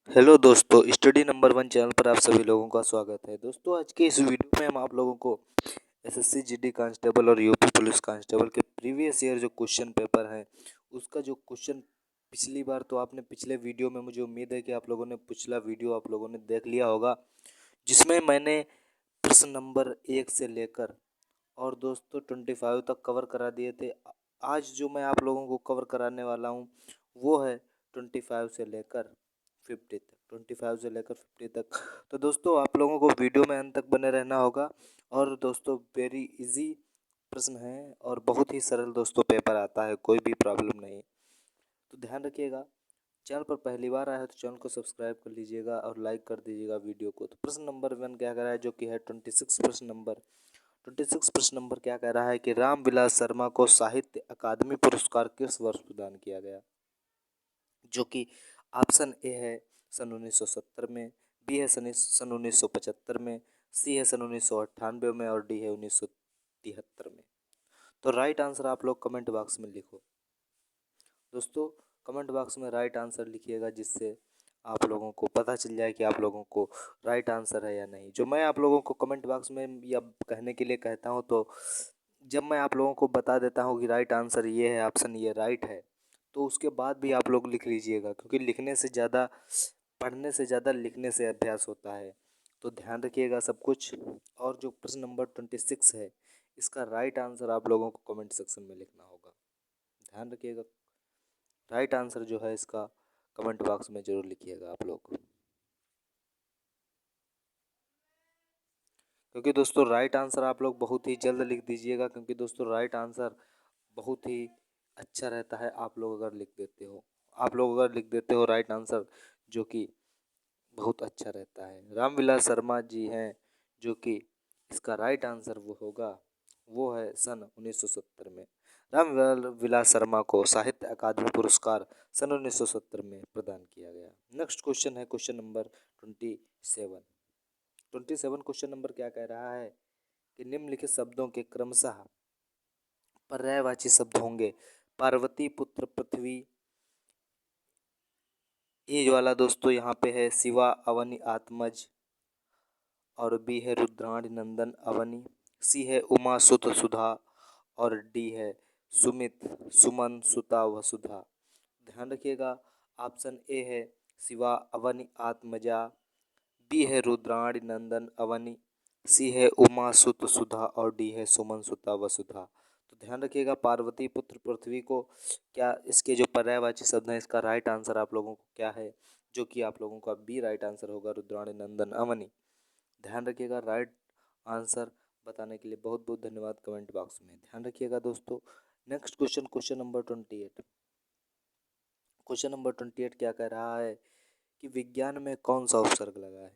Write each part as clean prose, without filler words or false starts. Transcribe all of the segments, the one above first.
Hello दोस्तों, study number 1 channel पर आप सभी लोगों का स्वागत है। दोस्तों, आज के इस वीडियो में हम आप लोगों को एसएससी जीडी कांस्टेबल और यूपी पुलिस कांस्टेबल के प्रीवियस ईयर जो क्वेश्चन पेपर है उसका जो क्वेश्चन पिछली बार तो आपने पिछले वीडियो में, मुझे उम्मीद है कि आप लोगों ने पिछला वीडियो आप लोगों ने देख लिया होगा, जिसमें मैंने प्रश्न नंबर 1 से लेकर और दोस्तों 25 तक कवर करा दिए थे। आज जो मैं आप लोगों को कवर कराने वाला हूँ वो है 25 से लेकर 50 तक, 25 से लेकर 50 तक। तो दोस्तों, आप लोगों को वीडियो में अंत तक बने रहना होगा। और दोस्तों, वेरी इजी प्रश्न है और बहुत ही सरल दोस्तों पेपर आता है, कोई भी प्रॉब्लम नहीं। तो ध्यान रखिएगा, चैनल पर पहली बार आया है तो चैनल को सब्सक्राइब कर लीजिएगा और लाइक कर दीजिएगा वीडियो को। तो प्रश्न नंबर 1 क्या कह रहा है, जो कि है 26 प्रश्न नंबर क्या कह रहा है कि रामविलास शर्मा को साहित्य अकादमी पुरस्कार किस वर्ष प्रदान किया गया। जो कि ऑप्शन ए है सन 1970 में, बी है सन 1975 में, सी है सन 1998 में और डी है 1973 में। तो राइट आंसर आप लोग कमेंट बॉक्स में लिखो दोस्तों। कमेंट बॉक्स में राइट आंसर लिखिएगा, जिससे आप लोगों को पता चल जाए कि आप लोगों को राइट आंसर है या नहीं। जो मैं आप लोगों को कमेंट बॉक्स में या कहने के लिए कहता हूँ, तो जब मैं आप लोगों को बता देता हूँ कि राइट आंसर ये है, ऑप्शन ये राइट है, तो उसके बाद भी आप लोग लिख लीजिएगा, क्योंकि लिखने से ज़्यादा, पढ़ने से ज़्यादा लिखने से अभ्यास होता है। तो ध्यान रखिएगा सब कुछ। और जो प्रश्न नंबर 26 है, इसका राइट आंसर आप लोगों को कमेंट सेक्शन में लिखना होगा। ध्यान रखिएगा, राइट आंसर जो है इसका कमेंट बॉक्स में ज़रूर लिखिएगा आप लोग, क्योंकि दोस्तों राइट आंसर आप लोग बहुत ही जल्द लिख दीजिएगा, क्योंकि दोस्तों राइट आंसर बहुत ही अच्छा रहता है। आप लोग अगर लिख देते हो, राइट आंसर, जो कि बहुत अच्छा रहता है। रामविलास शर्मा जी हैं, जो कि इसका राइट आंसर वो होगा, वो है सन 1970 में। रामविलास शर्मा को साहित्य अकादमी पुरस्कार सन 1970 में प्रदान किया गया। नेक्स्ट क्वेश्चन है क्वेश्चन नंबर 27। 27 क्वेश्चन नंबर क्या कह रहा है कि निम्नलिखित शब्दों के क्रमशः पर्यायवाची शब्द होंगे। पार्वती पुत्र पृथ्वी, ये वाला दोस्तों यहाँ पे है शिवा अवनी आत्मज, और बी है रुद्राणी नंदन अवनी, सी है उमा सुत सुधा और डी है सुमित सुमन सुता वसुधा। ध्यान रखिएगा, ऑप्शन ए है शिवा अवनी आत्मजा, बी है रुद्राणी नंदन अवनी, सी है उमा सुत सुधा और डी है सुमन सुता वसुधा। तो ध्यान रखिएगा, पार्वती पुत्र पृथ्वी को क्या, इसके जो पर्यायवाची शब्द हैं, इसका राइट आंसर आप लोगों को क्या है, जो कि आप लोगों का बी राइट आंसर होगा, रुद्राणी नंदन अवनी। ध्यान रखिएगा, राइट आंसर बताने के लिए बहुत बहुत धन्यवाद कमेंट बॉक्स में। ध्यान रखिएगा दोस्तों। Next question, question number 28। Question number 28 क्या कह रहा है कि विज्ञान में कौन सा उपसर्ग लगा है।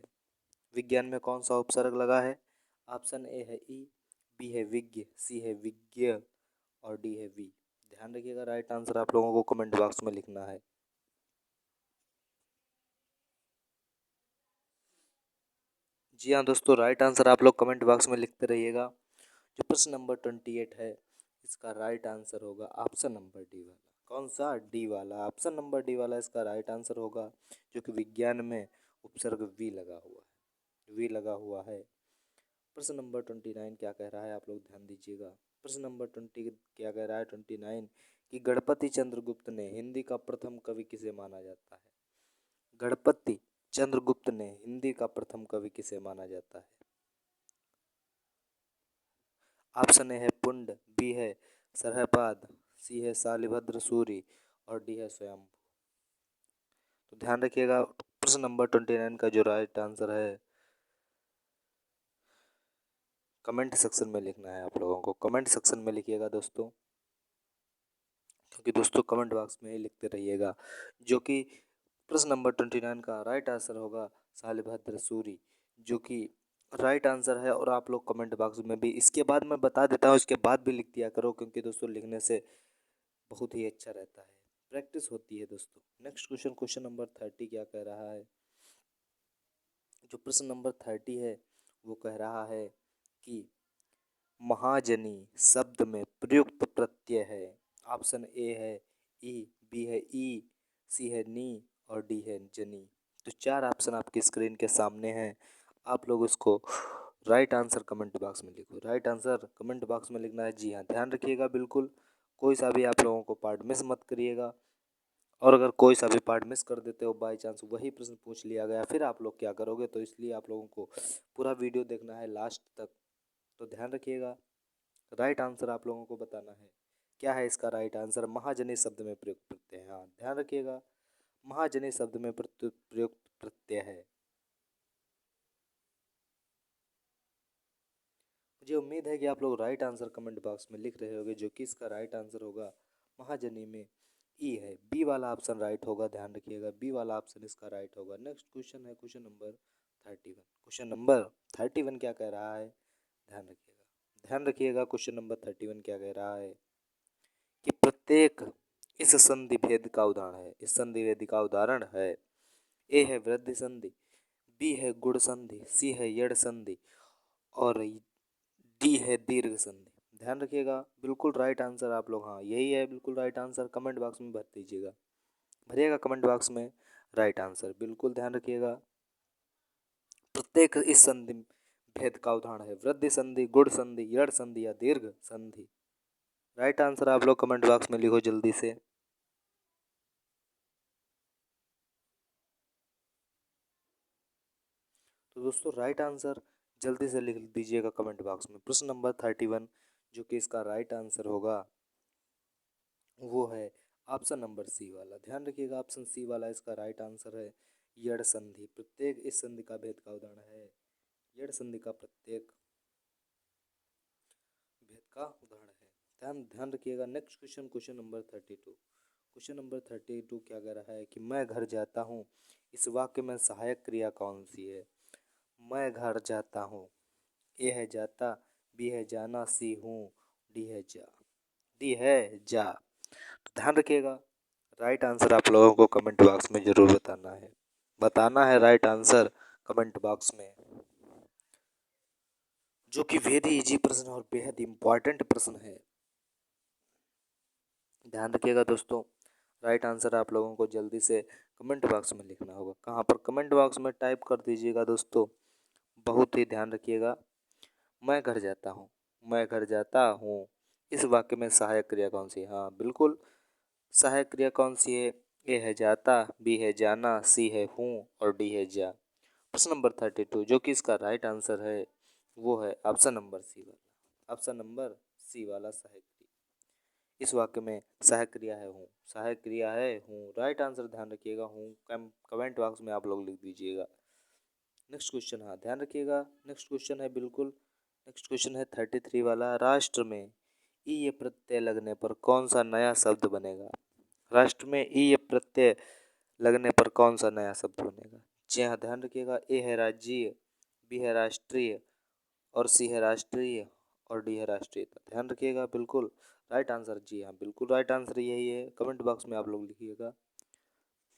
विज्ञान में कौन सा उपसर्ग लगा है। ऑप्शन ए है ई, बी है विज्ञ, सी है विज्ञ और डी है वी। ध्यान रखिएगा, राइट आंसर आप लोगों को कमेंट बॉक्स में लिखना है। जी हाँ दोस्तों, राइट आंसर आप लोग कमेंट बॉक्स में लिखते रहिएगा। जो प्रश्न नंबर 28 है, इसका राइट आंसर होगा ऑप्शन नंबर डी वाला। कौन सा, डी वाला, ऑप्शन नंबर डी वाला इसका राइट आंसर होगा, जो कि विज्ञान में उपसर्ग वी लगा हुआ है, वी लगा हुआ है। प्रश्न नंबर 29 क्या कह रहा है, आप लोग ध्यान दीजिएगा। प्रश्न नंबर 20 क्या कह रहा है, 29, कि गणपति चंद्रगुप्त ने हिंदी का प्रथम कवि किसे माना जाता है। गणपति चंद्रगुप्त ने हिंदी का प्रथम कवि किसे माना जाता है। ऑप्शन ए है पुंड, बी है सरहपाद, सी है शालिभद्र सूरी और डी है स्वयं। तो ध्यान रखिएगा, प्रश्न नंबर 29 का जो राइट आंसर है, कमेंट सेक्शन में लिखना है। आप लोगों को कमेंट सेक्शन में लिखिएगा दोस्तों, क्योंकि दोस्तों कमेंट बॉक्स में ही लिखते रहिएगा। जो कि प्रश्न नंबर 29 का राइट आंसर होगा शालिभद्र सूरी, जो कि राइट आंसर है। और आप लोग कमेंट बॉक्स में भी, इसके बाद मैं बता देता हूँ, इसके बाद भी लिख दिया करो, क्योंकि दोस्तों लिखने से बहुत ही अच्छा रहता है, प्रैक्टिस होती है दोस्तों। नेक्स्ट क्वेश्चन, क्वेश्चन नंबर 30 क्या कह रहा है। जो प्रश्न नंबर 30 है, वो कह रहा है कि महाजनी शब्द में प्रयुक्त प्रत्यय है। ऑप्शन ए है ई, बी है ई, सी है नी और डी है जनी। तो 4 ऑप्शन आपकी स्क्रीन के सामने हैं, आप लोग उसको राइट आंसर कमेंट बॉक्स में लिखो। राइट आंसर कमेंट बॉक्स में लिखना है। जी हाँ, ध्यान रखिएगा बिल्कुल कोई सा भी आप लोगों को पार्ट मिस मत करिएगा। और अगर कोई सा भी पार्ट मिस कर देते हो, बाई चांस वही प्रश्न पूछ लिया गया, फिर आप लोग क्या करोगे? तो इसलिए आप लोगों को पूरा वीडियो देखना है लास्ट तक। तो ध्यान रखिएगा, राइट आंसर आप लोगों को बताना है। क्या है इसका राइट आंसर? महाजनी शब्द में प्रयुक्त प्रत्यय है। हाँ, ध्यान रखिएगा, महाजनी शब्द में प्रयुक्त प्रत्यय है। मुझे उम्मीद है कि आप लोग राइट आंसर कमेंट बॉक्स में लिख रहे होंगे, जो कि इसका राइट आंसर होगा महाजनी में ई है। बी वाला ऑप्शन राइट होगा, ध्यान रखिएगा, बी वाला ऑप्शन इसका राइट होगा। नेक्स्ट क्वेश्चन है क्वेश्चन नंबर 31। क्वेश्चन नंबर 31 क्या कह रहा है? ध्यान रखिएगा क्वेश्चन नंबर 31 क्या कह रहा है कि प्रत्येक इस संधि भेद का उदाहरण है। इस संधि भेद का उदाहरण है, ए है वृद्धि संधि, बी है गुण संधि, सी है यड़ संधि और डी है दीर्घ संधि। ध्यान रखिएगा, बिल्कुल राइट आंसर आप लोग, हाँ यही है बिल्कुल राइट आंसर, कमेंट बॉक्स में भर दीजिएगा, भरिएगा कमेंट बॉक्स में राइट आंसर। बिल्कुल ध्यान रखिएगा, प्रत्येक इस संधि भेद का उदाहरण है वृद्धि संधि, गुण संधि, यड़ संधि या दीर्घ संधि। राइट आंसर आप लोग कमेंट बॉक्स में लिखो जल्दी से। तो दोस्तों राइट आंसर जल्दी से लिख दीजिएगा कमेंट बॉक्स में। प्रश्न नंबर 31 जो कि इसका राइट आंसर होगा वो है ऑप्शन नंबर सी वाला। ध्यान रखिएगा, ऑप्शन सी वाला इसका राइट आंसर है। यड़ संधि, प्रत्येक इस संधि का भेद का उदाहरण है। यड़ संधि का प्रत्येक भेद का उदाहरण है। ध्यान ध्यान रखिएगा। Next question, question number 32। Question number 32 क्या कह रहा है कि मैं घर जाता हूँ, इस वाक्य में सहायक क्रिया कौन सी है? मैं घर जाता हूँ, ए है जाता, बी है जाना, सी हूँ, डी है जा। डी है जा। तो ध्यान रखिएगा, राइट आंसर आप लोगों को कमेंट बॉक्स में जरूर बताना है। बताना है राइट आंसर कमेंट बॉक्स में, जो कि वेरी इजी प्रश्न और बेहद इंपॉर्टेंट प्रश्न है। ध्यान रखिएगा दोस्तों, राइट आंसर आप लोगों को जल्दी से कमेंट बॉक्स में लिखना होगा। कहाँ पर? कमेंट बॉक्स में टाइप कर दीजिएगा दोस्तों। बहुत ही ध्यान रखिएगा, मैं घर जाता हूँ, मैं घर जाता हूँ, इस वाक्य में सहायक क्रिया कौन सी है? हाँ बिल्कुल, सहायक क्रिया कौन सी है? ए है जाता, बी है जाना, सी है हूँ और डी है जा। प्रश्न नंबर 32 जो कि इसका राइट आंसर है वो है ऑप्शन नंबर सी वाला। ऑप्शन नंबर सी वाला सहायक क्रिया। इस वाक्य में सहायक क्रिया है हूँ, सहायक क्रिया है हूँ। राइट आंसर ध्यान रखिएगा हूँ, कमेंट बॉक्स में आप लोग लिख दीजिएगा। नेक्स्ट क्वेश्चन, हाँ ध्यान रखिएगा, नेक्स्ट क्वेश्चन है बिल्कुल, नेक्स्ट क्वेश्चन है 33 वाला। राष्ट्र में ई ये प्रत्यय लगने पर कौन सा नया शब्द बनेगा? राष्ट्र में ई ये प्रत्यय लगने पर कौन सा नया शब्द बनेगा? जी हाँ, ध्यान रखिएगा, ए है राज्यीय, बी है राष्ट्रीय और सी है राष्ट्रीय और डी है राष्ट्रीयता। ध्यान रखिएगा, बिल्कुल राइट आंसर, जी हाँ बिल्कुल राइट आंसर यही है। कमेंट बॉक्स में आप लोग लिखिएगा,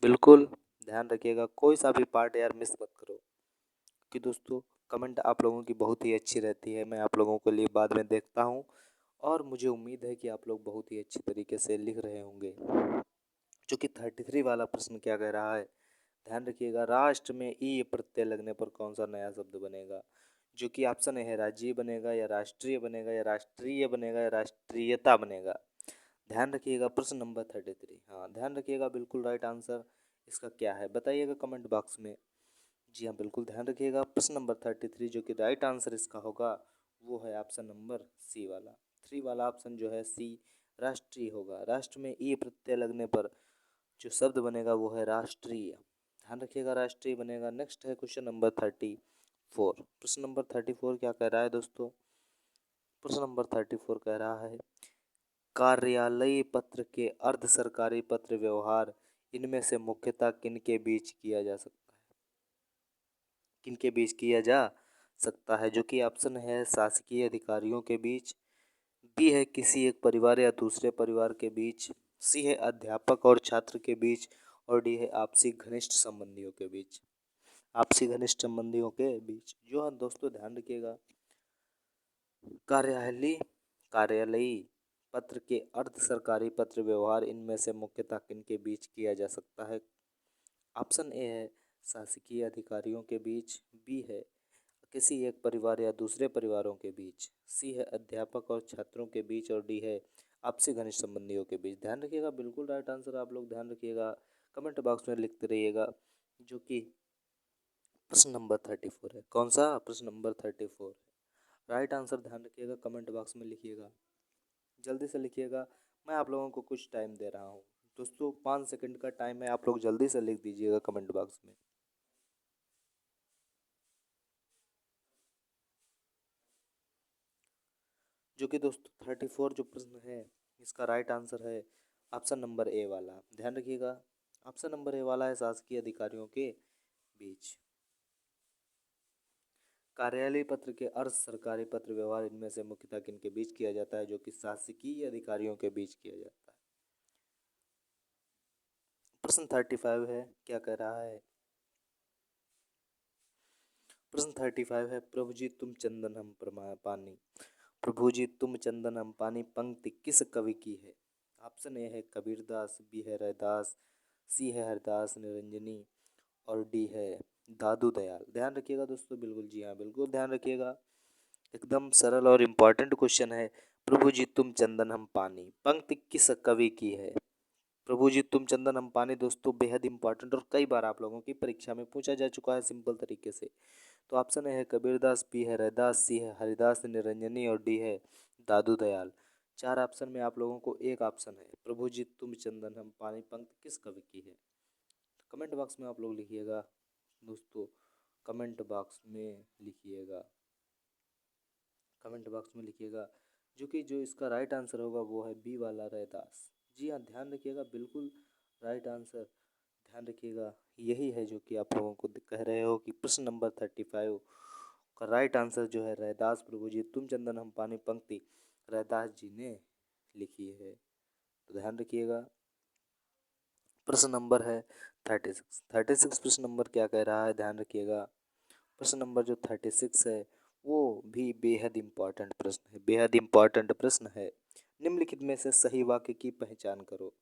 बिल्कुल ध्यान रखिएगा, कोई सा भी पार्ट यार मिस मत करो, कि दोस्तों कमेंट आप लोगों की बहुत ही अच्छी रहती है, मैं आप लोगों के लिए बाद में देखता हूँ और मुझे उम्मीद है कि आप लोग बहुत ही अच्छी तरीके से लिख रहे होंगे। जो कि 33 वाला प्रश्न क्या कह रहा है? ध्यान रखिएगा, राष्ट्र में ई प्रत्यय लगने पर कौन सा नया शब्द बनेगा? जो कि ऑप्शन है राज्य बनेगा या राष्ट्रीय बनेगा या राष्ट्रीय बनेगा या राष्ट्रीयता बनेगा। ध्यान रखिएगा, प्रश्न नंबर 33, हाँ ध्यान रखिएगा, बिल्कुल राइट आंसर इसका क्या है बताइएगा कमेंट बॉक्स में। जी हाँ बिल्कुल ध्यान रखिएगा, प्रश्न नंबर 33 जो कि राइट आंसर इसका होगा वो है ऑप्शन नंबर सी वाला। 3 वाला ऑप्शन जो है सी राष्ट्रीय होगा। राष्ट्र में ई प्रत्यय लगने पर जो शब्द बनेगा वो है राष्ट्रीय। ध्यान रखिएगा, राष्ट्रीय बनेगा। नेक्स्ट है क्वेश्चन नंबर 34। प्रश्न नंबर 34 क्या कह रहा है दोस्तों? प्रश्न नंबर 34 कह रहा है कार्यालयी पत्र के अर्ध सरकारी पत्र व्यवहार इनमें से मुख्यतः किन के बीच किया जा सकता है? किन के बीच किया जा सकता है? जो कि ऑप्शन है शासकीय अधिकारियों के बीच, बी है किसी एक परिवार या दूसरे परिवार के बीच, सी है अध्यापक और छात्र के बीच और डी है आपसी घनिष्ठ संबंधियों के बीच। आपसी घनिष्ठ संबंधियों के बीच। जो हाँ दोस्तों ध्यान रखिएगा, कार्यालयी कार्यालयी पत्र के अर्ध सरकारी पत्र व्यवहार इनमें से मुख्यतः किन के बीच किया जा सकता है? ऑप्शन ए है शासकीय अधिकारियों के बीच, बी है किसी एक परिवार या दूसरे परिवारों के बीच, सी है अध्यापक और छात्रों के बीच और डी है आपसी घनिष्ठ संबंधियों के बीच। ध्यान रखिएगा, बिल्कुल राइट आंसर आप लोग ध्यान रखिएगा, कमेंट बॉक्स में लिखते रहिएगा, जो कि प्रश्न नंबर 34 है। कौन सा? प्रश्न नंबर 34 है। राइट आंसर ध्यान रखिएगा, कमेंट बॉक्स में लिखिएगा, जल्दी से लिखिएगा। मैं आप लोगों को कुछ टाइम दे रहा हूँ दोस्तों, 5 सेकंड का टाइम है, आप लोग जल्दी से लिख दीजिएगा कमेंट बॉक्स में। जो कि दोस्तों 34 जो प्रश्न है, इसका राइट आंसर है ऑप्शन नंबर ए वाला। ध्यान रखिएगा, ऑप्शन नंबर ए वाला है शासकीय अधिकारियों के बीच। कार्यालय पत्र के अर्थ सरकारी पत्र व्यवहार इनमें से मुख्यतः किनके बीच किया जाता है? जो कि शासकीय अधिकारियों के बीच किया जाता है। प्रश्न 35 है, क्या कह रहा है? प्रश्न 35 है, प्रभु जी तुम चंदन हम पानी, प्रभु जी तुम चंदन हम पानी पंक्ति किस कवि की है? ऑप्शन ए है कबीरदास, बी है रैदास, सी है हरदास निरंजनी और डी है दादू दयाल। ध्यान रखिएगा दोस्तों, बिल्कुल जी हाँ, बिल्कुल ध्यान रखिएगा, एकदम सरल और इम्पोर्टेंट क्वेश्चन है। प्रभु जी तुम चंदन हम पानी पंक्ति किस कवि की है? प्रभु जी तुम चंदन हम पानी दोस्तों बेहद इंपॉर्टेंट और कई बार आप लोगों की परीक्षा में पूछा जा चुका है सिंपल तरीके से। तो ऑप्शन ए है कबीरदास, बी है रैदास, सी है हरिदास निरंजनी और डी है दादू दयाल। चार ऑप्शन में आप लोगों को एक ऑप्शन है प्रभु जी तुम चंदन हम पानी पंक्ति किस कवि की है? कमेंट बॉक्स में आप लोग लिखिएगा दोस्तों, कमेंट बॉक्स में लिखिएगा, कमेंट बॉक्स में लिखिएगा, जो कि जो इसका राइट आंसर होगा वो है बी वाला रैदास। जी हाँ, ध्यान रखिएगा, बिल्कुल राइट आंसर ध्यान रखिएगा, यही है जो कि आप लोगों को कह रहे हो कि प्रश्न नंबर 35 का राइट आंसर जो है रैदास, प्रभु जी तुम चंदन हम पानी पंक्ति रैदास जी ने लिखी है। तो ध्यान रखिएगा, प्रश्न नंबर है 36। प्रश्न नंबर क्या कह रहा है? ध्यान रखिएगा, प्रश्न नंबर जो 36 है वो भी बेहद इम्पॉर्टेंट प्रश्न है, बेहद इम्पॉर्टेंट प्रश्न है। निम्नलिखित में से सही वाक्य की पहचान करो।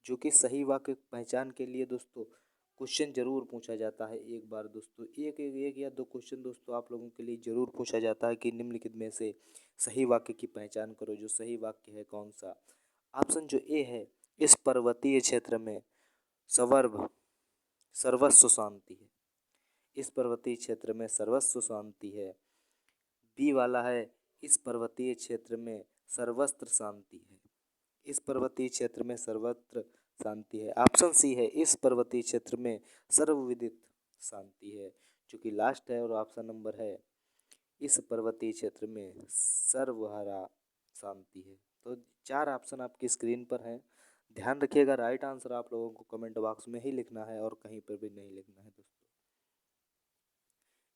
जो कि सही वाक्य पहचान के लिए दोस्तों क्वेश्चन जरूर पूछा जाता है एक बार दोस्तों, एक या दो क्वेश्चन दोस्तों आप लोगों के लिए जरूर पूछा जाता है कि निम्नलिखित में से सही वाक्य की पहचान करो। जो सही वाक्य है कौन सा? ऑप्शन जो ए है, इस पर्वतीय क्षेत्र में सवर्भ सर्वस्व शांति है, इस पर्वतीय क्षेत्र में सर्वस्व शांति है। बी वाला है, इस पर्वतीय क्षेत्र में सर्वत्र शांति है, इस पर्वतीय क्षेत्र में सर्वत्र शांति है। ऑप्शन सी है, इस पर्वतीय क्षेत्र में सर्वविदित शांति है, जो कि लास्ट है। और ऑप्शन नंबर है, इस पर्वतीय क्षेत्र में सर्वहरा शांति है। तो चार ऑप्शन आपकी स्क्रीन पर हैं, ध्यान रखिएगा, राइट आंसर आप लोगों को कमेंट बॉक्स में ही लिखना है और कहीं पर भी नहीं लिखना है दोस्तों।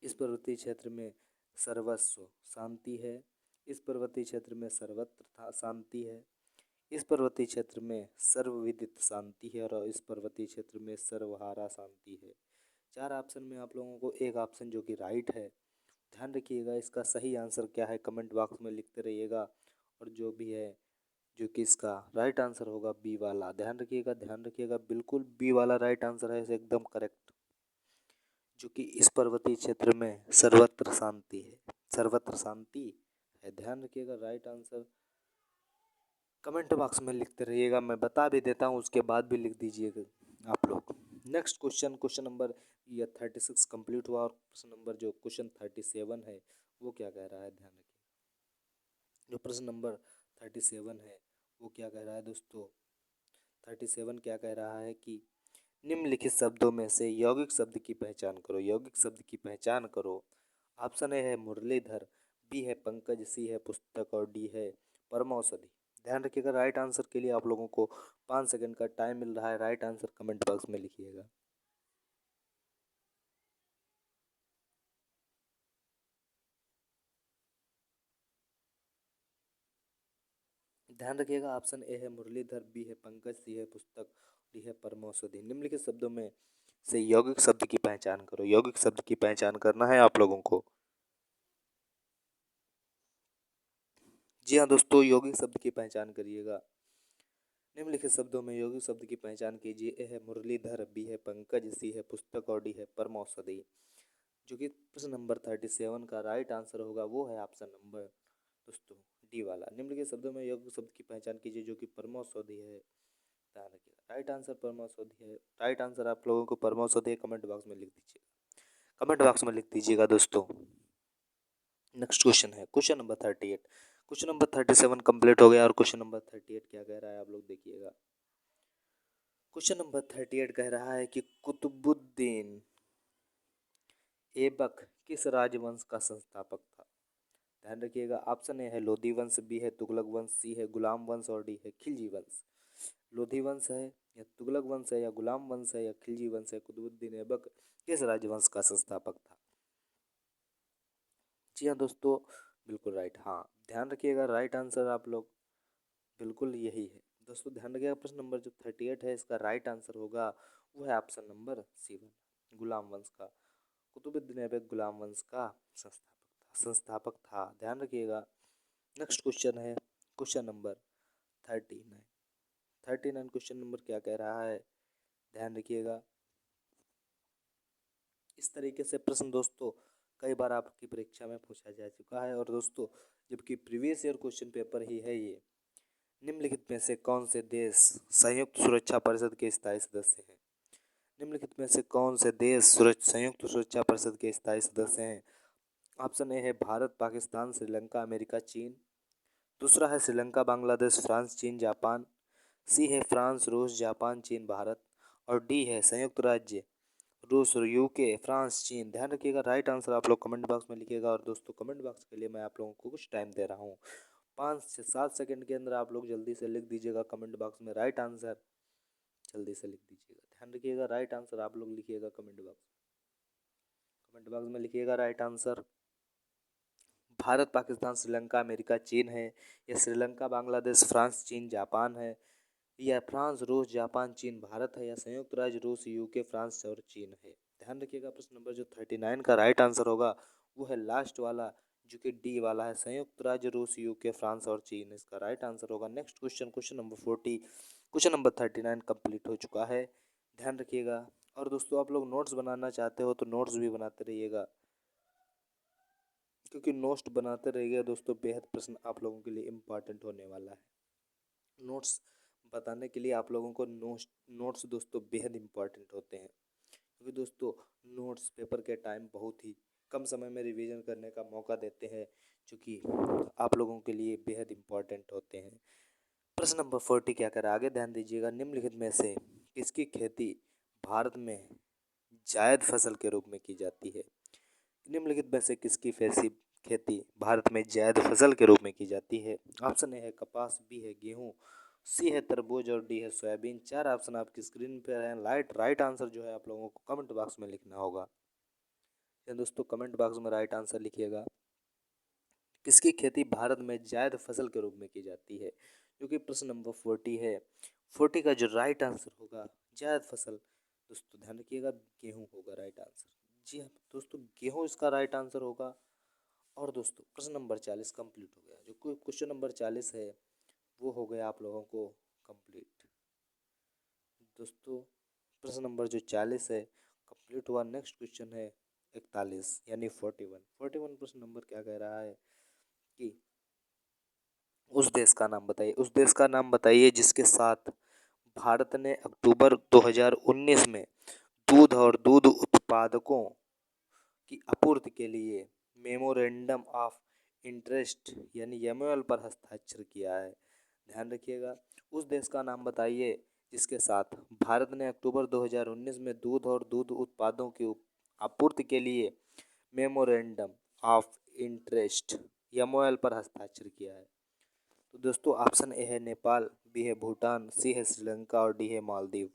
इस पर्वतीय क्षेत्र में सर्वस्व शांति है, इस पर्वतीय क्षेत्र में सर्वत्र शांति है, इस पर्वतीय क्षेत्र में सर्वविदित शांति है और इस पर्वतीय क्षेत्र में सर्वहारा शांति है। चार ऑप्शन में आप लोगों को एक ऑप्शन जो कि राइट है। ध्यान रखिएगा, इसका सही आंसर क्या है कमेंट बॉक्स में लिखते रहिएगा, और जो भी है जो कि इसका राइट आंसर होगा बी वाला। ध्यान रखिएगा, ध्यान रखिएगा, बिल्कुल बी वाला राइट आंसर है, एकदम करेक्ट, जो कि इस पर्वतीय क्षेत्र में सर्वत्र शांति है, सर्वत्र शांति है। ध्यान रखिएगा, राइट आंसर कमेंट बॉक्स में लिखते रहिएगा, मैं बता भी देता हूँ उसके बाद भी लिख दीजिएगा आप लोग। नेक्स्ट क्वेश्चन, क्वेश्चन नंबर ये 36 कंप्लीट हुआ और प्रश्न नंबर जो क्वेश्चन 37 है वो क्या कह रहा है? ध्यान रखिए, जो प्रश्न नंबर 37 है वो क्या कह रहा है दोस्तों? 37 क्या कह रहा है कि निम्नलिखित शब्दों में से यौगिक शब्द की पहचान करो, यौगिक शब्द की पहचान करो। ऑप्शन ए है मुरलीधर, बी है पंकज, सी है पुस्तक और डी है परमौषधि। ध्यान रखिएगा, राइट आंसर के लिए आप लोगों को 5 सेकंड का टाइम मिल रहा है, राइट आंसर कमेंट बॉक्स में लिखिएगा। ध्यान रखिएगा, ऑप्शन ए है मुरलीधर, बी है पंकज, सी है पुस्तक, डी है परमौषधि। निम्नलिखित शब्दों में से यौगिक शब्द की पहचान करो, यौगिक शब्द की पहचान करना है आप लोगों को। जी हाँ दोस्तों, यौगिक शब्द की पहचान करिएगा। निम्नलिखित शब्दों में यौगिक शब्द की पहचान कीजिए। ए है मुरलीधर, बी है पंकज, सी है पुस्तक और डी है परमौषधि। जो कि प्रश्न नंबर 37 का राइट आंसर होगा वो है ऑप्शन नंबर दोस्तों डी वाला। निम्नलिखित शब्दों में यौगिक शब्द की पहचान कीजिए जो कि परमौषधि है। ध्यान रखिएगा राइट आंसर परमौषधि है। राइट आंसर आप लोगों को परमौषधि कमेंट बॉक्स में लिख दीजिएगा, कमेंट बॉक्स में लिख दीजिएगा दोस्तों। नेक्स्ट क्वेश्चन है question number 38। Question number 37 complete हो गया और क्वेश्चन नंबर 38 क्या कह रहा है आप लोग देखिएगा। क्वेश्चन नंबर 38 कह रहा है कि कुतुबुद्दीन ऐबक किस राजवंश का संस्थापक था। ध्यान रखिएगा ऑप्शन ए है लोधी वंश, बी है तुगलक वंश, सी है गुलाम वंश और डी है खिलजी वंश। लोधी वंश है या तुगलक वंश है या गुलाम वंश है या खिलजी वंश है, कुतुबुद्दीन ऐबक किस राजवंश का संस्थापक था। जी हाँ दोस्तों बिल्कुल राइट। हाँ ध्यान रखिएगा राइट आंसर आप लोग बिल्कुल यही है दोस्तों। ध्यान रखिएगा प्रश्न नंबर जो 38 है इसका राइट आंसर होगा वो है ऑप्शन नंबर सी वन, गुलाम वंश का। कुतुबुद्दीन ऐबक गुलाम वंश का संस्थापक था। ध्यान रखिएगा। नेक्स्ट क्वेश्चन है क्वेश्चन नंबर 39। 39 क्वेश्चन नंबर क्या कह रहा है ध्यान रखिएगा। इस तरीके से प्रश्न दोस्तों कई बार आपकी परीक्षा में पूछा जा चुका है और दोस्तों जबकि प्रीवियस ईयर क्वेश्चन पेपर ही है ये। निम्नलिखित में से कौन से देश संयुक्त सुरक्षा परिषद के स्थायी सदस्य हैं। निम्नलिखित में से कौन से देश संयुक्त सुरक्षा परिषद के स्थायी सदस्य हैं। ऑप्शन ए है भारत, पाकिस्तान, श्रीलंका, अमेरिका, चीन। दूसरा है श्रीलंका, बांग्लादेश, फ्रांस, चीन, जापान। सी है फ्रांस, रूस, जापान, चीन, भारत। और डी है संयुक्त राज्य रूस, यूके, फ्रांस, चीन। ध्यान रखिएगा राइट आंसर आप लोग कमेंट बॉक्स में लिखिएगा। और दोस्तों कमेंट बॉक्स के लिए मैं आप लोगों को कुछ टाइम दे रहा हूँ, 5 से 7 सेकंड के अंदर आप लोग जल्दी से लिख दीजिएगा कमेंट बॉक्स में राइट आंसर। जल्दी से लिख दीजिएगा। ध्यान रखिएगा राइट आंसर आप लोग लिखिएगा कमेंट बॉक्स में लिखिएगा right answer. Bharat, Pakistan, Sri Lanka, America, चीन है या श्रीलंका, बांग्लादेश, फ्रांस, चीन, जापान है या फ्रांस, रूस, जापान, चीन, भारत है या संयुक्त राज्य रूस, यूके, फ्रांस और चीन है। ध्यान रखिएगा प्रश्न नंबर जो 39 का राइट आंसर होगा वो है लास्ट वाला जो कि डी वाला है, संयुक्त राज्य रूस, यूके, फ्रांस और चीन इसका राइट आंसर होगा। Next question question number 40। Question number 39 complete हो चुका है। ध्यान रखिएगा। और दोस्तों आप लोग नोट्स बनाना चाहते हो तो नोट्स भी बनाते रहिएगा, क्योंकि नोट्स बनाते रहिएगा दोस्तों बेहद प्रश्न आप लोगों के लिए इम्पॉर्टेंट होने वाला है। नोट्स बताने के लिए आप लोगों को नोट्स दोस्तों बेहद इम्पॉर्टेंट होते हैं, क्योंकि दोस्तों नोट्स पेपर के टाइम बहुत ही कम समय में रिवीजन करने का मौका देते हैं, जो कि आप लोगों के लिए बेहद इम्पॉर्टेंट होते हैं। प्रश्न नंबर 40 क्या कर आगे ध्यान दीजिएगा। निम्नलिखित में से किसकी खेती भारत में जायद फसल के रूप में की जाती है। निम्नलिखित में से किसकी फैसी खेती भारत में जायद फसल के रूप में की जाती है। ऑप्शन ए है कपास, बी है गेहूं, सी है तरबूज और डी है सोयाबीन। 4 ऑप्शन आपकी स्क्रीन पर हैं। राइट आंसर जो है आप लोगों को कमेंट बॉक्स में लिखना होगा। या दोस्तों कमेंट बॉक्स में राइट आंसर लिखिएगा। किसकी खेती भारत में जायद फसल के रूप में की जाती है, जो कि प्रश्न नंबर 40 है। 40 का जो राइट आंसर होगा जायद फसल दोस्तों ध्यान रखिएगा गेहूं होगा राइट आंसर। जी हाँ दोस्तों गेहूं इसका राइट आंसर होगा। और दोस्तों प्रश्न नंबर 40 कंप्लीट हो गया। जो क्वेश्चन नंबर 40 है वो हो गया आप लोगों को कंप्लीट। दोस्तों प्रश्न नंबर जो 40 है कंप्लीट हुआ। नेक्स्ट क्वेश्चन है 41 यानी 41 प्रश्न नंबर क्या कह रहा है कि उस देश का नाम बताइए। उस देश का नाम बताइए जिसके साथ भारत ने अक्टूबर 2019 में दूध और दूध उत्पादकों की आपूर्ति के लिए मेमोरेंडम ऑफ इंटरेस्ट यानी एमओएल पर हस्ताक्षर किया है। ध्यान रखिएगा उस देश का नाम बताइए जिसके साथ भारत ने अक्टूबर 2019 में दूध और दूध उत्पादों की आपूर्ति के लिए मेमोरेंडम ऑफ इंटरेस्ट एमओएल पर हस्ताक्षर किया है। तो दोस्तों ऑप्शन ए है नेपाल, बी है भूटान, सी है श्रीलंका और डी है मालदीव।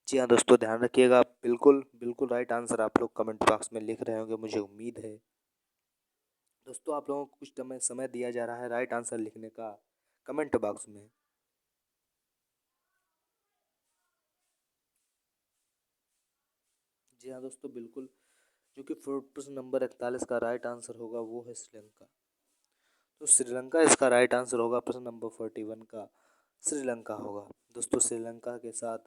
जी हाँ दोस्तों ध्यान रखिएगा बिल्कुल बिल्कुल राइट आंसर आप लोग कमेंट बॉक्स में लिख रहे होंगे मुझे उम्मीद है। दोस्तों आप लोगों को कुछ समय दिया जा रहा है राइट आंसर लिखने का कमेंट बॉक्स में। जी हाँ दोस्तों बिल्कुल, जो कि प्रश्न नंबर 41 का राइट आंसर होगा वो है श्रीलंका। तो श्रीलंका इसका राइट आंसर होगा प्रश्न नंबर 41 का। श्रीलंका होगा। दोस्तों श्रीलंका के साथ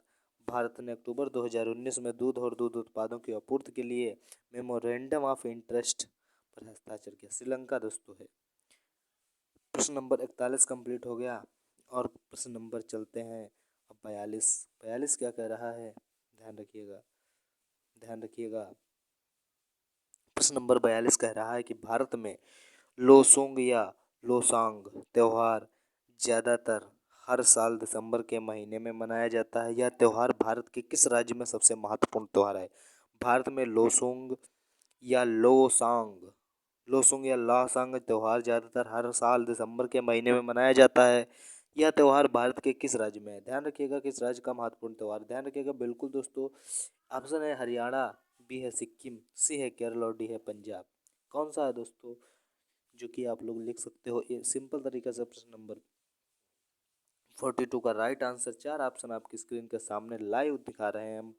भारत ने अक्टूबर 2019 में दूध और दूध उत्पादों की आपूर्ति के लिए मेमोरेंडम ऑफ इंटरेस्ट पर हस्ताक्षर किया। श्रीलंका दोस्तों है। प्रश्न नंबर 41 कंप्लीट हो गया और प्रश्न नंबर चलते हैं अब 42। 42 क्या कह रहा है, ध्यान रखिएगा, ध्यान रखिएगा। प्रश्न नंबर 42 कह रहा है कि भारत में लोसूंग या लोसांग त्योहार ज़्यादातर हर साल दिसंबर के महीने में मनाया जाता है। यह त्योहार भारत के किस राज्य में सबसे महत्वपूर्ण त्योहार है? भारत में लोसूंग या लासांग त्योहार ज़्यादातर हर साल दिसंबर के महीने में मनाया जाता है। यह त्योहार भारत के किस राज्य में है? ध्यान रखिएगा किस राज्य का महत्वपूर्ण त्योहार, ध्यान रखिएगा बिल्कुल दोस्तों। ऑप्शन है हरियाणा, बी है सिक्किम, सी है केरल और डी है पंजाब। कौन सा है दोस्तों जो कि आप लोग लिख सकते हो ये सिंपल तरीके से। प्रश्न नंबर 42 का राइट आंसर, चार ऑप्शन आपकी स्क्रीन के सामने लाइव दिखा रहे हैं हम।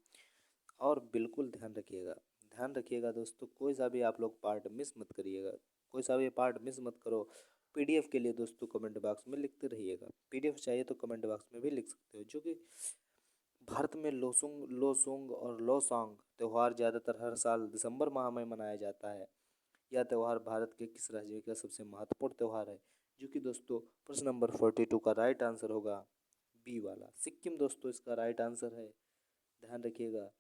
और बिल्कुल ध्यान रखिएगा, ध्यान रखिएगा दोस्तों, कोई सा भी आप लोग पार्ट मिस मत करिएगा, कोई सा भी पार्ट मिस मत करो। पीडीएफ के लिए दोस्तों कमेंट बॉक्स में लिखते रहिएगा, पीडीएफ चाहिए तो कमेंट बॉक्स में भी लिख सकते हो। जो कि भारत में लोसूंग और लोसांग त्यौहार ज़्यादातर हर साल दिसंबर माह में मनाया जाता है। यह त्यौहार भारत के किस राज्य का सबसे महत्वपूर्ण त्यौहार है? जो कि दोस्तों प्रश्न नंबर 42 का राइट आंसर होगा बी वाला सिक्किम दोस्तों, इसका राइट आंसर है। ध्यान रखिएगा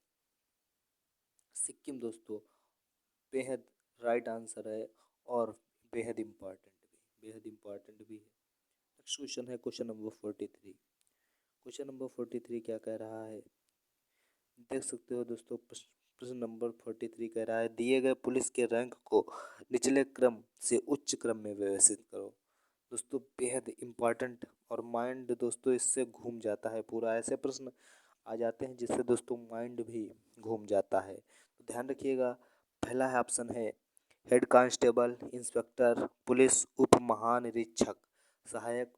सिक्किम दोस्तों बेहद राइट आंसर है और बेहद इम्पॉर्टेंट भी है। नेक्स्ट क्वेश्चन है क्वेश्चन नंबर 43। क्वेश्चन नंबर 43 क्या कह रहा है, देख सकते हो दोस्तों। प्रश्न नंबर 43 कह रहा है दिए गए पुलिस के रैंक को निचले क्रम से उच्च क्रम में व्यवस्थित करो। दोस्तों बेहद इम्पॉर्टेंट और माइंड दोस्तों इससे घूम जाता है पूरा, ऐसे प्रश्न आ जाते हैं जिससे दोस्तों माइंड भी घूम जाता है। तो ध्यान रखिएगा, पहला है ऑप्शन है हेड कांस्टेबल, इंस्पेक्टर, पुलिस उप महानिरीक्षक, सहायक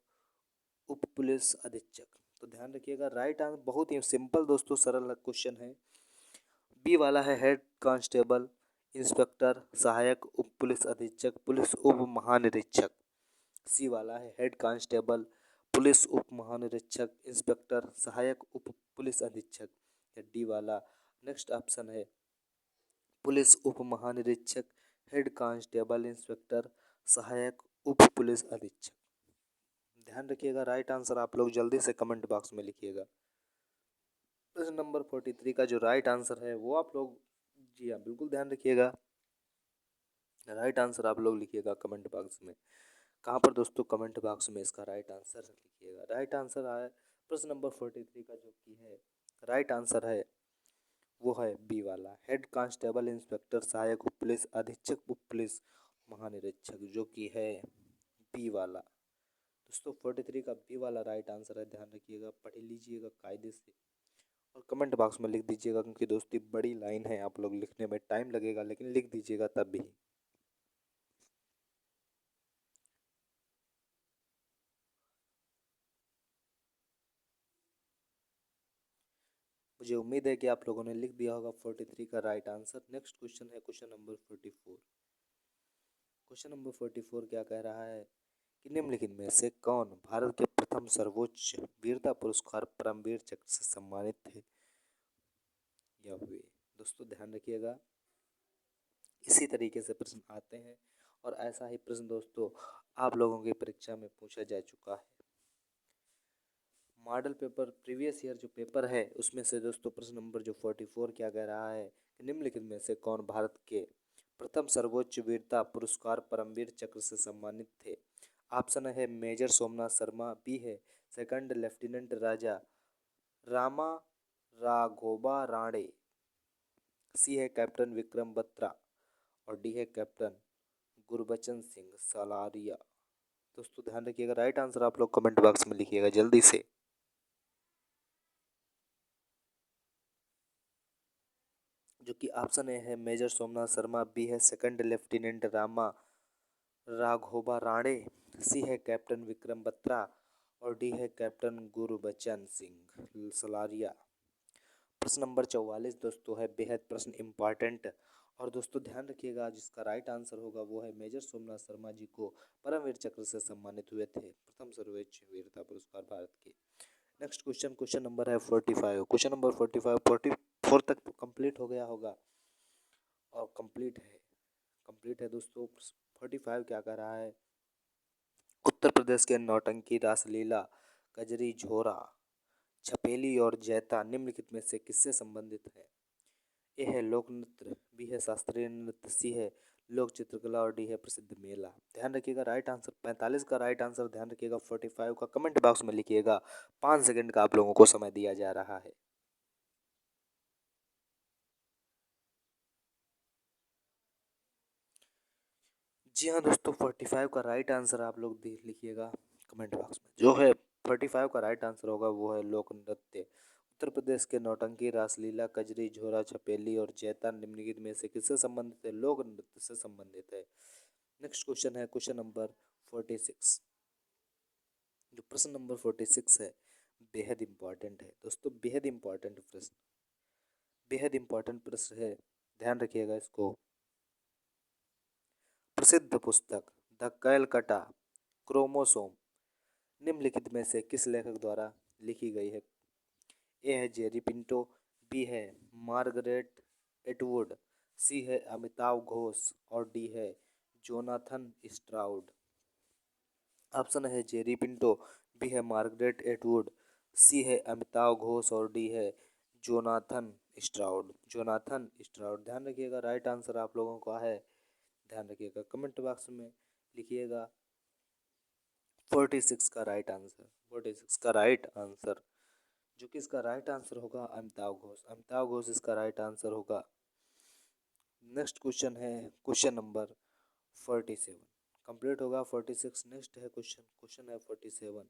उप पुलिस अधीक्षक। तो ध्यान रखिएगा राइट आंसर बहुत ही सिंपल दोस्तों सरल क्वेश्चन है। बी वाला है हेड कांस्टेबल, इंस्पेक्टर, सहायक उप पुलिस अधीक्षक, पुलिस उप महानिरीक्षक। सी वाला है हेड कांस्टेबल, पुलिस उप महानिरीक्षक, इंस्पेक्टर, सहायक उप पुलिस अधीक्षक। या डी वाला नेक्स्ट ऑप्शन है पुलिस उप महानिरीक्षक, हेड कांस्टेबल, इंस्पेक्टर, सहायक उप पुलिस अधीक्षक। ध्यान रखिएगा राइट आंसर आप लोग जल्दी से कमेंट बॉक्स में लिखिएगा। प्रश्न नंबर 43 का जो राइट आंसर है वो आप लोग, जी हाँ बिल्कुल ध्यान रखिएगा, राइट आंसर आप लोग लिखिएगा कमेंट बॉक्स में। कहाँ पर दोस्तों, कमेंट बॉक्स में इसका राइट आंसर लिखिएगा। राइट आंसर आया प्रश्न नंबर 43 का जो कि है राइट आंसर है वो है बी वाला हेड कांस्टेबल, इंस्पेक्टर, सहायक उप पुलिस अधीक्षक, उप पुलिस महानिरीक्षक, जो कि है बी वाला। दोस्तों 43 का बी वाला राइट आंसर है। ध्यान रखिएगा, पढ़ लीजिएगा कायदे से और कमेंट बॉक्स में लिख दीजिएगा, क्योंकि दोस्ती बड़ी लाइन है, आप लोग लिखने में टाइम लगेगा लेकिन लिख दीजिएगा तब भी। मुझे उम्मीद है कि आप लोगों ने लिख दिया होगा 43 का राइट आंसर। नेक्स्ट क्वेश्चन है क्वेश्चन नंबर 44। क्वेश्चन नंबर 44 क्या कह रहा है कि निम्नलिखित में से कौन भारत के प्रथम सर्वोच्च वीरता पुरस्कार परमवीर चक्र से सम्मानित थे या हुए? दोस्तों ध्यान रखिएगा, इसी तरीके से प्रश्न आते हैं और ऐसा ही प्रश्न दोस्तों आप लोगों की परीक्षा में पूछा जा चुका है। मॉडल पेपर प्रीवियस ईयर जो पेपर है उसमें से दोस्तों प्रश्न नंबर जो 44 क्या कह रहा है कि निम्नलिखित में से कौन भारत के प्रथम सर्वोच्च वीरता पुरस्कार परमवीर चक्र से सम्मानित थे? ऑप्शन है मेजर सोमनाथ शर्मा, बी है सेकंड लेफ्टिनेंट राजा रामा राघोबा राणे, सी है कैप्टन विक्रम बत्रा और डी है कैप्टन गुरबचन सिंह सलारिया। दोस्तों ध्यान रखिएगा राइट आंसर आप लोग कमेंट बॉक्स में लिखिएगा जल्दी से। जो कि ऑप्शन ए है मेजर सोमनाथ शर्मा, बी है सेकंड लेफ्टिनेंट रामा राघोबा राणे, सी है कैप्टन विक्रम बत्रा और डी है कैप्टन गुरबचन सिंह सलारिया। प्रश्न नंबर 44 दोस्तों है बेहद प्रश्न इम्पॉर्टेंट। और दोस्तों ध्यान रखिएगा, जिसका राइट आंसर होगा वो है मेजर सोमनाथ शर्मा जी को परमवीर चक्र से सम्मानित हुए थे, प्रथम सर्वोच्च वीरता पुरस्कार भारत के। नेक्स्ट क्वेश्चन, क्वेश्चन नंबर है 45। क्वेश्चन नंबर 44 तक तो कंप्लीट हो गया होगा और कंप्लीट है दोस्तों। 45 क्या कह रहा है? उत्तर प्रदेश के नौटंकी, रासलीला, कजरी, झोरा, छपेली और जैता निम्नलिखित में से किससे संबंधित है? ए है लोक नृत्य, बी है शास्त्रीय नृत्य, सी है लोक चित्रकला और डी है प्रसिद्ध मेला। ध्यान रखिएगा राइट आंसर 45 का राइट आंसर ध्यान रखिएगा 45 का कमेंट बॉक्स में लिखिएगा। 5 सेकंड का आप लोगों को समय दिया जा रहा है। जी हाँ दोस्तों, 45 का राइट आंसर आप लोग देख लिखिएगा कमेंट बॉक्स में। जो है 45 का राइट आंसर होगा वो है लोक नृत्य। उत्तर प्रदेश के नौटंकी, रासलीला, कजरी, झोरा, छपेली और जैता निम्नलिखित में से किससे संबंधित है? लोक नृत्य से संबंधित है। नेक्स्ट क्वेश्चन है क्वेश्चन नंबर 46। जो प्रश्न नंबर 46 है बेहद इंपॉर्टेंट है दोस्तों, बेहद इंपॉर्टेंट प्रश्न, बेहद इंपॉर्टेंट प्रश्न है, ध्यान रखिएगा इसको। प्रसिद्ध पुस्तक द कैलकटा क्रोमोसोम निम्नलिखित में से किस लेखक द्वारा लिखी गई है? ए है जेरी पिंटो, बी है मार्गरेट एटवुड, सी है अमिताव घोष और डी है जोनाथन स्ट्राउड। ऑप्शन है जेरी पिंटो, बी है मार्गरेट एटवुड, सी है अमिताव घोष और डी है जोनाथन स्ट्राउड। जोनाथन स्ट्राउड ध्यान रखिएगा राइट आंसर आप लोगों का है। ध्यान रखिएगा कमेंट बॉक्स में लिखिएगा 46 का राइट आंसर, 46 का राइट आंसर। जो कि इसका राइट आंसर होगा अमिताव घोष, अमिताव घोष इसका राइट आंसर होगा। नेक्स्ट क्वेश्चन है क्वेश्चन नंबर 47। कंप्लीट होगा 46। नेक्स्ट है क्वेश्चन, क्वेश्चन है 47।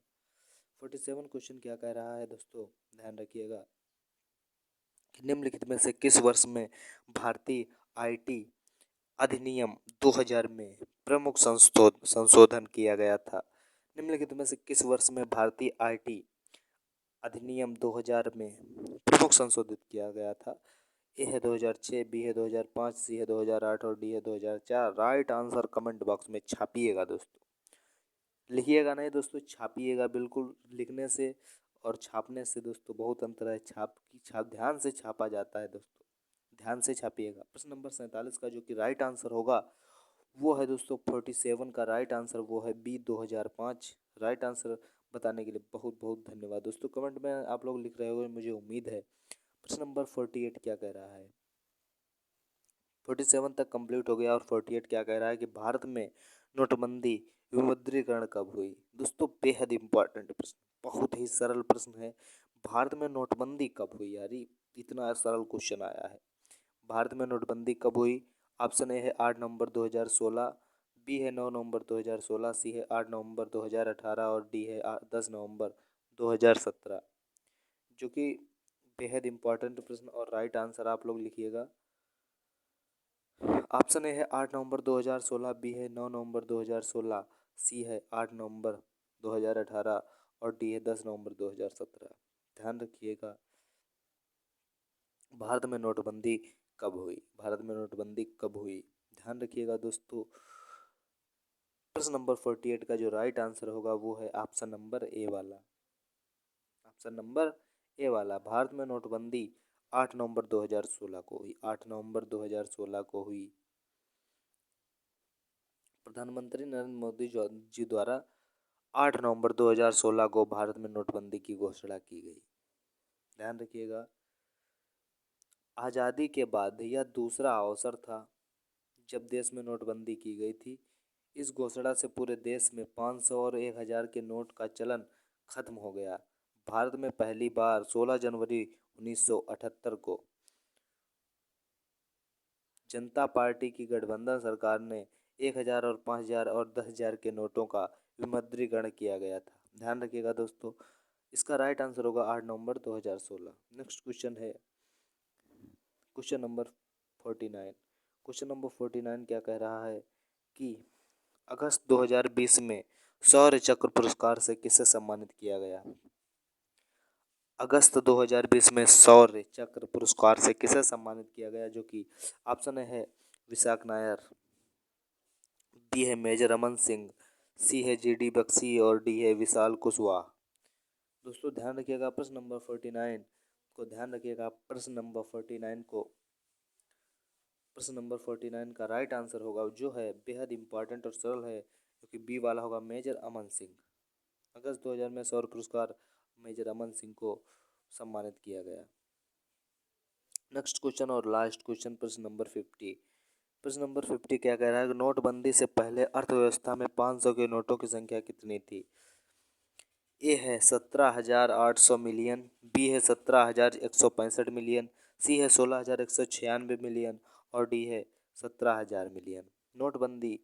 47 क्वेश्चन क्या कह रहा है दोस्तों, ध्यान रखिएगा कि निम्नलिखित में से किस वर्ष में भारतीय आईटी अधिनियम 2000 में प्रमुख संशोधन किया गया था? निम्नलिखित में से किस वर्ष में भारतीय आईटी अधिनियम 2000 में प्रमुख संशोधित किया गया था? ए है 2006, बी है 2005, सी है 2008 और डी है 2004। राइट आंसर कमेंट बॉक्स में छापिएगा दोस्तों, लिखिएगा नहीं दोस्तों, छापिएगा। बिल्कुल लिखने से और छापने से दोस्तों बहुत अंतर है। छाप ध्यान से छापा जाता है दोस्तों, ध्यान से छापिएगा। प्रश्न नंबर 47 का जो कि राइट आंसर होगा वो है दोस्तों 47 का राइट आंसर वो है बी 2005। राइट आंसर बताने के लिए बहुत बहुत धन्यवाद दोस्तों। कमेंट में आप लोग लिख रहे होंगे मुझे उम्मीद है। प्रश्न नंबर 48 क्या कह रहा है? 47 तक कंप्लीट हो गया और 48 क्या कह रहा है कि भारत में नोटबंदी विमुद्रीकरण कब हुई? दोस्तों बेहद इंपॉर्टेंट प्रश्न, बहुत ही सरल प्रश्न है। भारत में नोटबंदी कब हुई? यार इतना सरल क्वेश्चन आया है। भारत में नोटबंदी कब हुई? ऑप्शन ए है 8 नवंबर 2016, बी है 9 नवंबर 2016, सी है 8 नवंबर 2018 और डी है 10 नवंबर 2017। जो कि बेहद इंपॉर्टेंट प्रश्न और राइट आंसर आप लोग लिखिएगा। ऑप्शन ए है 8 नवंबर 2016, बी है 9 नवंबर 2016, सी है 8 नवंबर 2018 और डी है 10 नवंबर 2017। ध्यान रखिएगा भारत में नोटबंदी कब हुई? भारत में नोटबंदी कब हुई? ध्यान रखिएगा दोस्तों। प्रश्न नंबर 48 का जो राइट आंसर होगा वो है ऑप्शन नंबर ए वाला, ऑप्शन नंबर ए वाला। भारत में नोटबंदी 8 नवंबर 2016 को हुई, 8 नवंबर 2016 को हुई। प्रधानमंत्री नरेंद्र मोदी जी द्वारा 8 नवंबर 2016 को भारत में नोटबंदी की घोषणा की गई। ध्यान रखिएगा आज़ादी के बाद यह दूसरा अवसर था जब देश में नोटबंदी की गई थी। इस घोषणा से पूरे देश में 500 और 1000 के नोट का चलन खत्म हो गया। भारत में पहली बार 16 जनवरी 1978 को जनता पार्टी की गठबंधन सरकार ने 1000 और 5000 और 10,000 के नोटों का विमुद्रीकरण किया गया था। ध्यान रखिएगा दोस्तों, इसका राइट आंसर होगा 8 नवंबर 2016। नेक्स्ट क्वेश्चन है क्वेश्चन नंबर 49। क्वेश्चन नंबर 49 क्या कह रहा है कि अगस्त 2020 में शौर्य चक्र पुरस्कार से किसे सम्मानित किया गया? अगस्त 2020 में शौर्य चक्र पुरस्कार से किसे सम्मानित किया गया? जो कि ऑप्शन है विशाख नायर, बी है मेजर अमन सिंह, सी है जी डी बख्शी और डी है विशाल कुशवाहा। दोस्तों ध्यान रखिएगा प्रश्न नंबर 49 को, ध्यान रखिएगा प्रश्न नंबर 49 को, प्रश्न नंबर 49 का राइट आंसर होगा जो है बेहद इंपॉर्टेंट और सरल है, क्योंकि बी वाला होगा मेजर अमन सिंह। अगस्त 2000 में शौर्य पुरस्कार मेजर अमन सिंह को सम्मानित किया गया। नेक्स्ट क्वेश्चन और लास्ट क्वेश्चन प्रश्न नंबर 50। प्रश्न नंबर 50 क्या कह रहा है? नोटबंदी से पहले अर्थव्यवस्था में 500 के नोटों की संख्या कितनी थी? ए है 17,800 मिलियन, बी है 17,165 मिलियन, सी है 16,196 मिलियन और डी है 17,000 मिलियन। नोटबंदी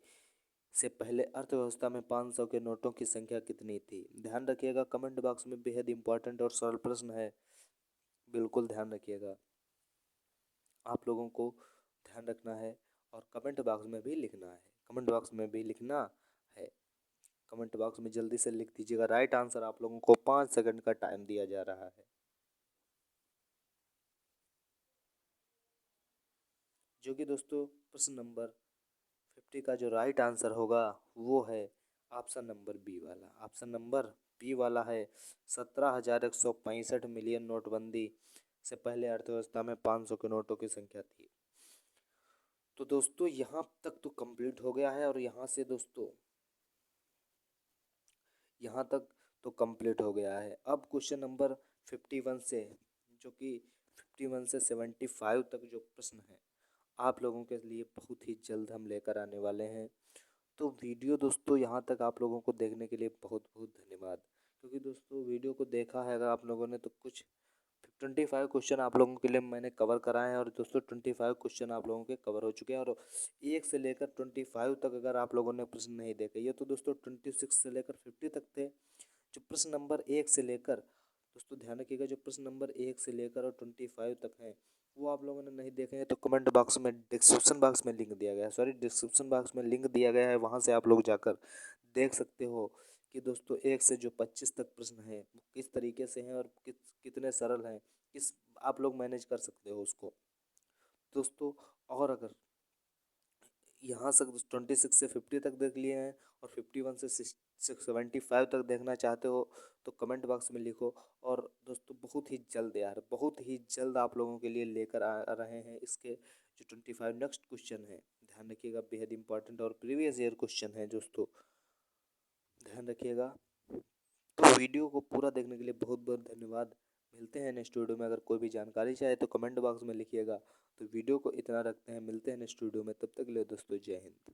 से पहले अर्थव्यवस्था में 500 के नोटों की संख्या कितनी थी? ध्यान रखिएगा, कमेंट बॉक्स में बेहद इंपॉर्टेंट और सरल प्रश्न है, बिल्कुल ध्यान रखिएगा। आप लोगों को ध्यान रखना है और कमेंट बॉक्स में भी लिखना है, कमेंट बॉक्स में भी लिखना है। कमेंट बॉक्स में जल्दी से लिख दीजिएगा राइट आंसर। आप लोगों को 5 सेकंड का टाइम दिया जा रहा है। जो कि दोस्तों प्रश्न नंबर 50 का जो राइट आंसर होगा वो है ऑप्शन नंबर बी वाला। ऑप्शन नंबर बी वाला है 17,165 मिलियन नोटबंदी से पहले अर्थव्यवस्था में 500 के नोटों की संख्या थी। तो दोस्तों यहाँ तक तो कंप्लीट हो गया है और यहाँ से दोस्तों यहाँ तक तो कंप्लीट हो गया है। अब क्वेश्चन नंबर 51 से, जो कि 51 से 75 तक जो प्रश्न है आप लोगों के लिए बहुत ही जल्द हम लेकर आने वाले हैं। तो वीडियो दोस्तों यहाँ तक आप लोगों को देखने के लिए बहुत बहुत धन्यवाद। क्योंकि दोस्तों वीडियो को देखा है अगर आप लोगों ने तो कुछ 25 क्वेश्चन आप लोगों के लिए मैंने कवर कराए हैं और दोस्तों 25 क्वेश्चन आप लोगों के कवर हो चुके हैं। और 1 से लेकर 25 तक अगर आप लोगों ने प्रश्न नहीं देखे, ये तो दोस्तों 26 से लेकर 50 तक थे। जो प्रश्न नंबर 1 से लेकर, दोस्तों ध्यान रखिएगा, जो प्रश्न नंबर 1 से लेकर और 25 तक हैं वो आप लोगों ने नहीं देखे हैं तो कमेंट बॉक्स में, डिस्क्रिप्शन बॉक्स में लिंक दिया गया है, सॉरी डिस्क्रिप्शन बॉक्स में लिंक दिया गया है, वहाँ से आप लोग जाकर देख सकते हो कि दोस्तों 1 से जो 25 तक प्रश्न हैं वो किस तरीके से हैं और कितने सरल हैं, किस आप लोग मैनेज कर सकते हो उसको दोस्तों। और अगर यहाँ से 26 से 50 तक देख लिए हैं और 51 से 75 तक देखना चाहते हो तो कमेंट बॉक्स में लिखो। और दोस्तों बहुत ही जल्द यार, बहुत ही जल्द आप लोगों के लिए लेकर आ रहे हैं इसके जो 25 नेक्स्ट क्वेश्चन है। ध्यान रखिएगा, बेहद इंपॉर्टेंट और प्रीवियस ईयर क्वेश्चन है दोस्तों, ध्यान रखिएगा। तो वीडियो को पूरा देखने के लिए बहुत बहुत धन्यवाद। मिलते हैं नेक्स्ट वीडियो में। अगर कोई भी जानकारी चाहे तो कमेंट बॉक्स में लिखिएगा। तो वीडियो को इतना रखते हैं, मिलते हैं नेक्स्ट वीडियो में, तब तक के लिए दोस्तों जय हिंद।